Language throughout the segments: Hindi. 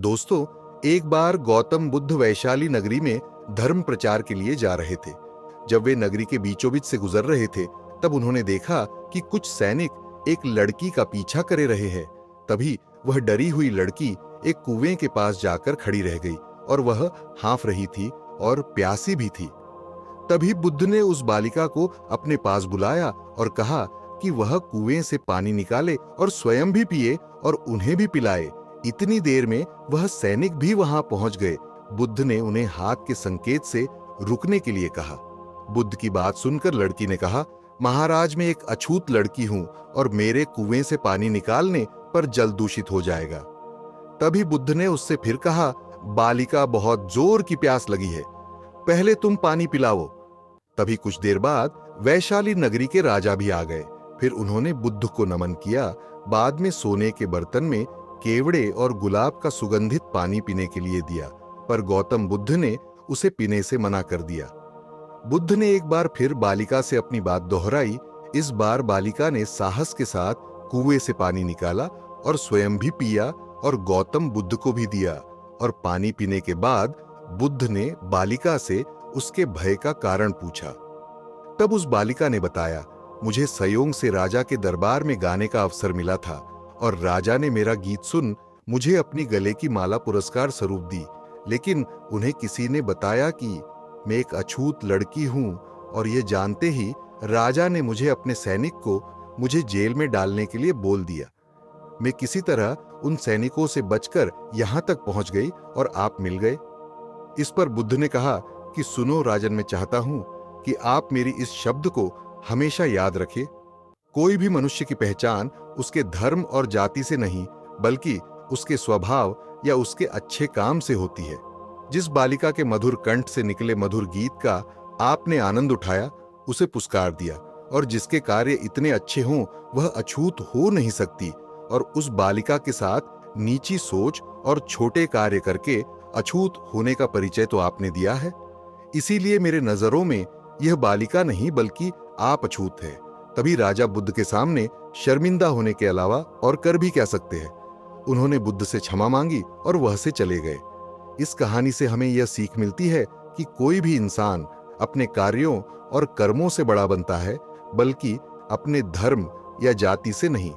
दोस्तों, एक बार गौतम बुद्ध वैशाली नगरी में धर्म प्रचार के लिए जा रहे थे। जब वे नगरी के बीचों बीच से गुजर रहे थे, तब उन्होंने देखा कि कुछ सैनिक एक लड़की का पीछा करे रहे हैं। तभी वह डरी हुई लड़की एक कुएं के पास जाकर खड़ी रह गई और वह हाँफ रही थी और प्यासी भी थी। तभी बुद्ध ने उस बालिका को अपने पास बुलाया और कहा कि वह कुएं से पानी निकाले और स्वयं भी पिए और उन्हें भी पिलाए। इतनी देर में वह सैनिक भी वहां पहुंच गए। बुद्ध ने उन्हें हाथ के संकेत से रुकने के लिए कहा। बुद्ध की बात सुनकर लड़की ने कहा, महाराज, मैं एक अछूत लड़की हूं और मेरे कुएं से पानी निकालने पर जल दूषित हो जाएगा। तभी बुद्ध ने उससे फिर कहा, बालिका, बहुत जोर की प्यास लगी है, पहले तुम पानी पिलाओ। तभी कुछ देर बाद वैशाली नगरी के राजा भी आ गए। फिर उन्होंने बुद्ध को नमन किया। बाद में सोने के बर्तन में केवड़े और गुलाब का सुगंधित पानी पीने के लिए दिया, पर गौतम बुद्ध ने उसे पीने से मना कर दिया। बुद्ध ने एक बार फिर बालिका से अपनी बात दोहराई। इस बार बालिका ने साहस के साथ कुएं से पानी निकाला और स्वयं भी पिया और गौतम बुद्ध को भी दिया। और पानी पीने के बाद बुद्ध ने बालिका से उसके भय का कारण पूछा। तब उस बालिका ने बताया, मुझे सयोंग से राजा के दरबार में गाने का अवसर मिला था और राजा ने मेरा गीत सुन मुझे अपनी गले की माला पुरस्कार स्वरूप दी। लेकिन उन्हें किसी ने बताया कि मैं एक अछूत लड़की हूं और यह जानते ही राजा ने मुझे अपने सैनिक को मुझे जेल में डालने के लिए बोल दिया। मैं किसी तरह उन सैनिकों से बचकर यहां तक पहुंच गई और आप मिल गए। इस पर बुद्ध ने कहा कि सुनो राजन, मैं चाहता हूं कि आप मेरी इस शब्द को हमेशा याद रखें। कोई भी मनुष्य की पहचान उसके धर्म और जाति से नहीं, बल्कि उसके स्वभाव या उसके अच्छे काम से होती है। जिस बालिका के मधुर कंठ से निकले मधुर गीत का आपने आनंद उठाया, उसे पुरस्कार दिया, और जिसके कार्य इतने अच्छे हों वह अछूत हो नहीं सकती। और उस बालिका के साथ नीची सोच और छोटे कार्य करके अछूत होने का परिचय तो आपने दिया है। इसीलिए मेरे नजरों में यह बालिका नहीं बल्कि आप अछूत है। तभी राजा बुद्ध के सामने शर्मिंदा होने के अलावा और कर भी क्या सकते हैं। उन्होंने बुद्ध से क्षमा मांगी और वह से चले गए। इस कहानी से हमें यह सीख मिलती है कि कोई भी इंसान अपने कार्यों और कर्मों से बड़ा बनता है, बल्कि अपने धर्म या जाति से नहीं।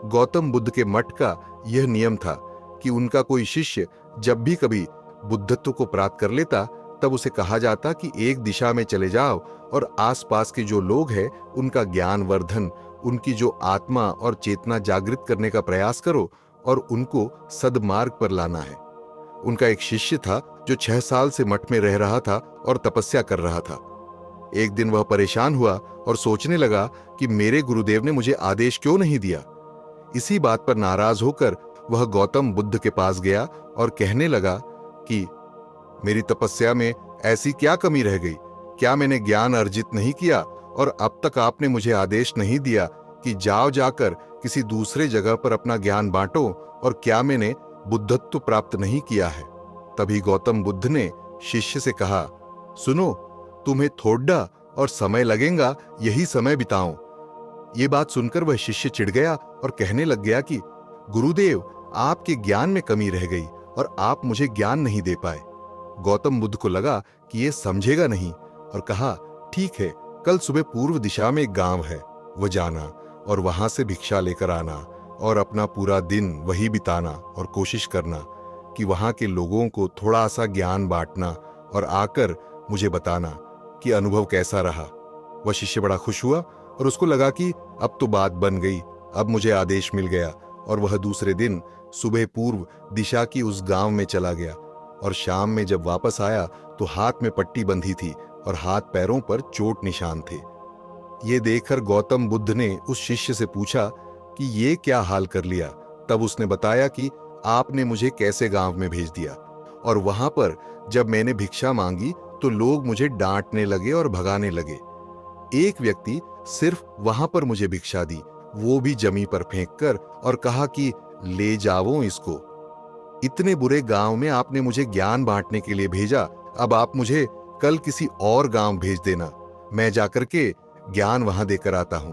गौतम बुद्ध के मठ का यह नियम था कि उनका कोई शिष्य जब भी कभी बुद्धत्व को प्राप्त कर लेता, तब उसे कहा जाता कि एक दिशा में चले जाओ और आसपास के जो लोग हैं उनका ज्ञान वर्धन, उनकी जो आत्मा और चेतना जागृत करने का प्रयास करो और उनको सद्मार्ग पर लाना है। उनका एक शिष्य था जो 6 साल से मठ में रह रहा था और तपस्या कर रहा था। एक दिन वह परेशान हुआ और सोचने लगा कि मेरे गुरुदेव ने मुझे आदेश क्यों नहीं दिया। इसी बात पर नाराज होकर वह गौतम बुद्ध के पास गया और कहने लगा कि मेरी तपस्या में ऐसी क्या कमी रह गई? क्या मैंने ज्ञान अर्जित नहीं किया और अब तक आपने मुझे आदेश नहीं दिया कि जाओ जाकर किसी दूसरे जगह पर अपना ज्ञान बांटो? और क्या मैंने बुद्धत्व प्राप्त नहीं किया है? तभी गौतम बुद्ध ने शिष्य से कहा, सुनो, तुम्हें थोड़ा और समय लगेगा, यही समय बिताओ। ये बात सुनकर वह शिष्य चिढ़ गया और कहने लग गया कि गुरुदेव, आपके ज्ञान में कमी रह गई और आप मुझे ज्ञान नहीं दे पाए। गौतम बुद्ध को लगा कि ये समझेगा नहीं और कहा, ठीक है, कल सुबह पूर्व दिशा में एक गांव है, वो जाना और वहां से भिक्षा लेकर आना और अपना पूरा दिन वही बिताना और कोशिश करना कि वहां के लोगों को थोड़ा सा ज्ञान बांटना और आकर मुझे बताना कि अनुभव कैसा रहा। वह शिष्य बड़ा खुश हुआ और उसको लगा कि अब तो बात बन गई, अब मुझे आदेश मिल गया। और वह दूसरे दिन सुबह पूर्व दिशा की उस गांव में चला गया और शाम में जब वापस आया तो हाथ में पट्टी बंधी थी और हाथ पैरों पर चोट निशान थे। ये देखकर गौतम बुद्ध ने उस शिष्य से पूछा कि ये क्या हाल कर लिया? तब उसने बताया कि आपने मुझे कैसे गांव में भेज दिया और वहां पर जब मैंने भिक्षा मांगी तो लोग मुझे डांटने लगे और भगाने लगे। एक व्यक्ति सिर्फ वहां पर मुझे भिक्षा दी, वो भी जमी पर फेंककर, और कहा कि ले जाओ इसको। इतने बुरे गांव में आपने मुझे ज्ञान बांटने के लिए भेजा, अब आप मुझे कल किसी और गांव भेज देना, मैं जाकर के ज्ञान वहां देकर आता हूं।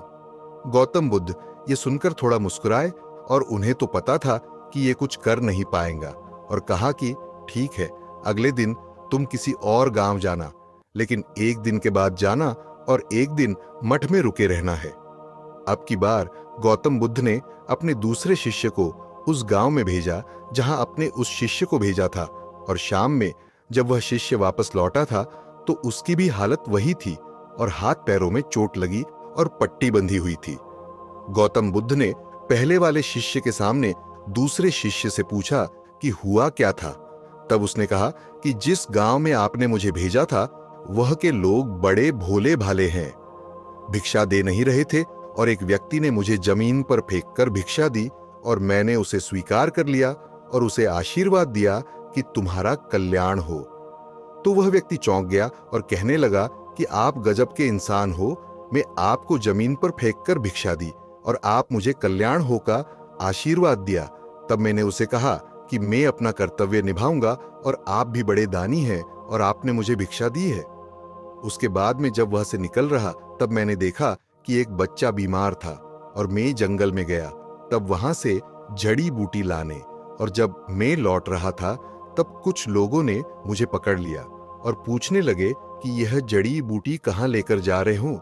गौतम बुद्ध ये सुनकर थोड़ा मुस्कुराए और उन्हें तो पता था कि ये कुछ कर नहीं पाएगा और कहा कि ठीक है, अगले दिन तुम किसी और गांव जाना, लेकिन एक दिन के बाद जाना और एक दिन मठ में रुके रहना है। अब की बार गौतम बुद्ध ने अपने दूसरे शिष्य को उस गांव में भेजा जहां अपने उस शिष्य को भेजा था, और शाम में जब वह शिष्य वापस लौटा था तो उसकी भी हालत वही थी और हाथ पैरों में चोट लगी और पट्टी बंधी हुई थी। गौतम बुद्ध ने पहले वाले शिष्य के सामने दूसरे शिष्य से पूछा कि हुआ क्या था। तब उसने कहा कि जिस गांव में आपने मुझे भेजा था वह के लोग बड़े भोले भाले हैं, भिक्षा दे नहीं रहे थे और एक व्यक्ति ने मुझे जमीन पर फेंककर भिक्षा दी और मैंने उसे स्वीकार कर लिया और उसे आशीर्वाद दिया कि तुम्हारा कल्याण हो। तो वह व्यक्ति चौंक गया और कहने लगा कि आप गजब के इंसान हो, मैं आपको जमीन पर फेंककर भिक्षा दी और आप मुझे कल्याण हो का आशीर्वाद दिया। तब मैंने उसे कहा कि मैं अपना कर्तव्य निभाऊंगा और आप भी बड़े दानी हैं और आपने मुझे भिक्षा दी है। उसके बाद में जब वह से निकल रहा तब मैंने देखा कि एक बच्चा बीमार था और मैं जंगल में गया तब वहां से जड़ी बूटी लाने, और जब मैं लौट रहा था तब कुछ लोगों ने मुझे पकड़ लिया और पूछने लगे कि यह जड़ी बूटी कहाँ लेकर जा रहे हो।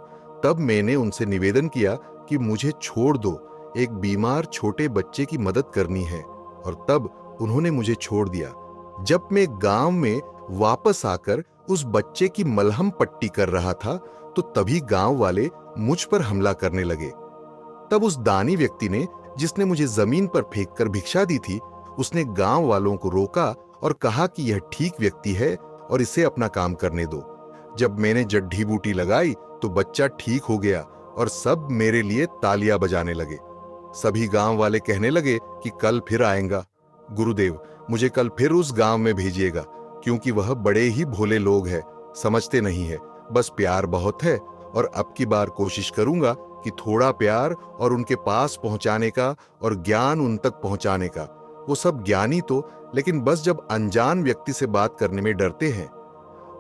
तब मैंने उनसे निवेदन किया कि मुझे छोड़ दो, एक बीमार छोटे बच्चे की मदद करनी है, और तब उन्होंने मुझे छोड़ दिया। जब मैं गांव में वापस आकर उस बच्चे की मलहम पट्टी कर रहा था तो तभी गांव वाले मुझ पर हमला करने लगे। तब उस दानी व्यक्ति ने, जिसने मुझे जमीन पर फेंककर भिक्षा दी थी, उसने गांव वालों को रोका और कहा कि यह ठीक व्यक्ति है और इसे अपना काम करने दो। जब मैंने जड़ी बूटी लगाई तो बच्चा ठीक हो गया और सब मेरे लिए तालियां बजाने लगे। सभी गांव वाले कहने लगे कि कल फिर आएगा। गुरुदेव, मुझे कल फिर उस गांव में भेजिएगा, क्योंकि वह बड़े ही भोले लोग हैं, समझते नहीं है, बस प्यार बहुत है, और अब की बार कोशिश करूंगा कि थोड़ा प्यार और उनके पास पहुंचाने का और ज्ञान उन तक पहुंचाने का। वो सब ज्ञानी तो, लेकिन बस जब अनजान व्यक्ति से बात करने में डरते हैं।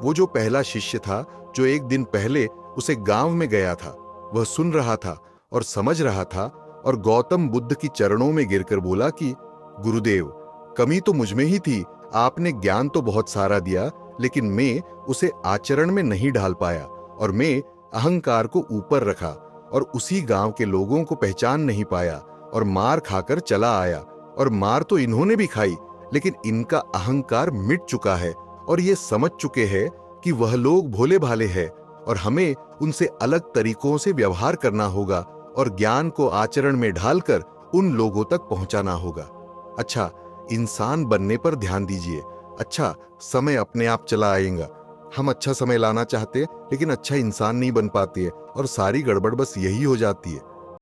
वो जो पहला शिष्य था जो एक दिन पहले उसे गांव में गया था, वह सुन रहा था और समझ रहा था और गौतम बुद्ध की चरणों में गिरकर बोला कि गुरुदेव, कमी तो मुझ में ही थी, आपने ज्ञान तो बहुत सारा दिया, लेकिन मैं उसे आचरण में नहीं ढाल पाया और मैं अहंकार को ऊपर रखा और उसी गांव के लोगों को पहचान नहीं पाया और मार खाकर चला आया। और मार तो इन्होंने भी खाई, लेकिन इनका अहंकार मिट चुका है और ये समझ चुके हैं कि वह लोग भोले भाले हैं और हमें उनसे अलग तरीकों से व्यवहार करना होगा और ज्ञान को आचरण में ढालकर उन लोगों तक पहुंचाना होगा। अच्छा, इंसान बनने पर ध्यान दीजिए। अच्छा समय अपने आप चला आएगा। हम अच्छा समय लाना चाहते हैं लेकिन अच्छा इंसान नहीं बन पाते हैं और सारी गड़बड़ बस यही हो जाती है।